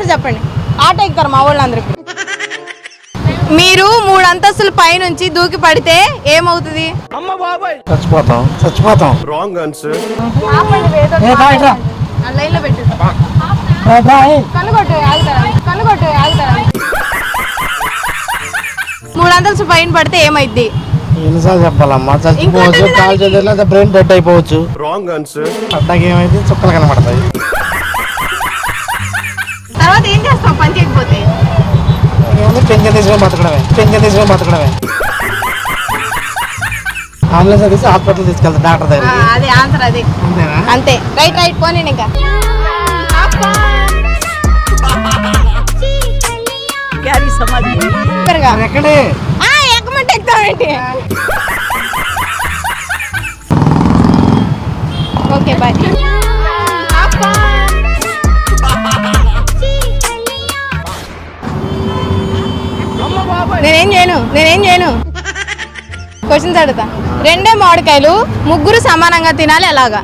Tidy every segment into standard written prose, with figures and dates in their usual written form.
Answer చెప్పండి. Auto ఎక్కుతారు మా వాళ్ళందరికీ. మీరు 3 అంతస్తుల పై నుంచి దూకి పడితే ఏమవుతుంది? చచ్చిపోతాం. Wrong answer. లైన్లో పెట్టు. కనుగొట్టు 3 అంతస్తుల పైన పడితే ఏమైద్ది? ఎన్నిసార్లు చెప్పాలమ్మా? చచ్చిపోవచ్చు, కాల్ చేతుల్లో బ్రెయిన్ డెడ్ అయిపోవచ్చు. Wrong answer. అడ్డాకి ఏమైతే చుక్కలు కనబడతాయి. తర్వాత ఏం చేస్తాం పని చేయకపోతే? పెన్షన్ తీసుకొని బతకడమే. అంబులెన్స్ తీసి హాస్పిటల్ తీసుకెళ్తా డాక్టర్ దగ్గర. అదే ఆన్సర్. అది అంతే. రైట్ పోనీ. ఇంకా ఎక్కడే ఎక్కమంటే ఎక్కుతామేంటి? Okay bye. నేనేం చేయను. క్వశ్చన్స్ అడుగుతా. 2 మామిడికాయలు 3 సమానంగా తినాలి ఎలాగా?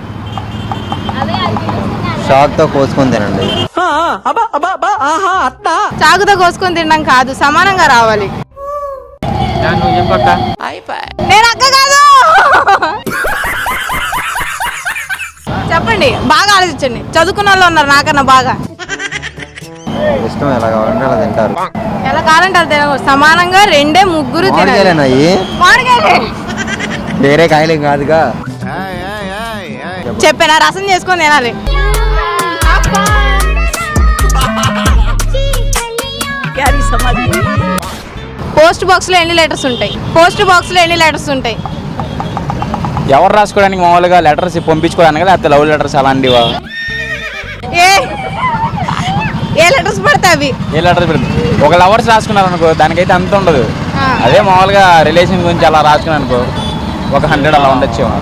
చాకుతో కోసుకొని తినండి. చాకుతో కోసుకొని తినడం కాదు, సమానంగా రావాలి. నేను అక్క కాదు. చెప్పండి, బాగా ఆలోచించండి. చదువుకున్న వాళ్ళు ఉన్నారు నాకన్నా బాగా. ఇష్టం ఎలా కావాలంటే అలా తింటారు. ఎలా కావాలంటే అలా తినకూడదు. సమానంగా 2 తినాలి. వేరే కాయలేం కాదుగా. చెప్పానా? రసం చేసుకొని తినాలి. పోస్ట్ బాక్స్ లో ఎన్ని లెటర్స్ ఉంటాయి? ఎవరు రాసుకోవడానికి మామూలుగా లెటర్స్ పంపించుకోవడానికి, లేకపోతే లవ్ లెటర్స్ అలాంటివా? ఏ లెటర్స్ పడతాయి అవి? ఏ లెటర్స్ పెడతాయి? ఒక లవర్స్ రాసుకున్నారు అనుకో, దానికైతే అంత ఉండదు. అదే మామూలుగా రిలేషన్ గురించి అలా రాసుకున్నాను అనుకో, ఒక 100 అలా ఉండొచ్చేమో.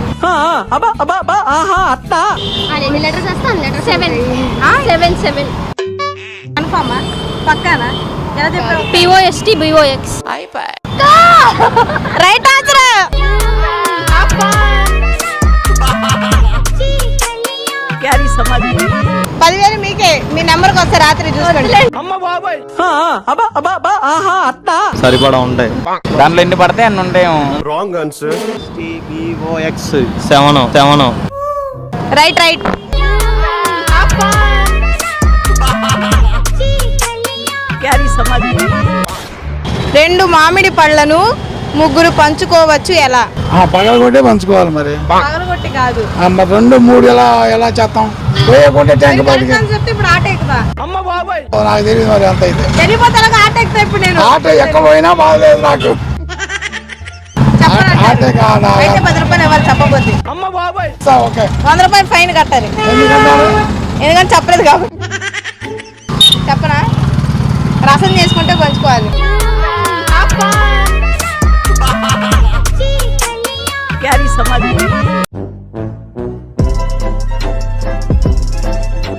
పక్కానా? POST BOX. Right answer. 10,000 మీకే. మీ నెంబర్కి వస్తే రాత్రి చూసుకోండి. సరిపడా ఉంటాయి. దాంట్లో ఎన్ని పడతాయి అన్ని ఉంటాయేమో. Wrong answer. BOX 7. రైట్. 2 మామిడి పళ్ళను 3 పంచుకోవచ్చు ఎలా? పగలగొట్టే పంచుకోవాలి. మరి పగలగొట్టి కాదు. 2, 3 ఎలా చేస్తాం? ఇప్పుడు ఆట ఎక్కుతా. నాకు తెలియదు మరి అంత అయితే. తెలియపోతే ఆట ఎక్కుతా. ఇప్పుడు నేను ఆట ఎక్కబోయినా బాగలేదు నాకు. అయితే 10 రూపాయలు ఇవ్వాలి చెప్పబోతే. ఓకే, 100 రూపాయలు ఫైన్ కట్టాలి. ఎందుకంటే చెప్పలేదు కాబట్టి. చెప్పనా? రసం చేసుకుంటే పంచుకోవాలి.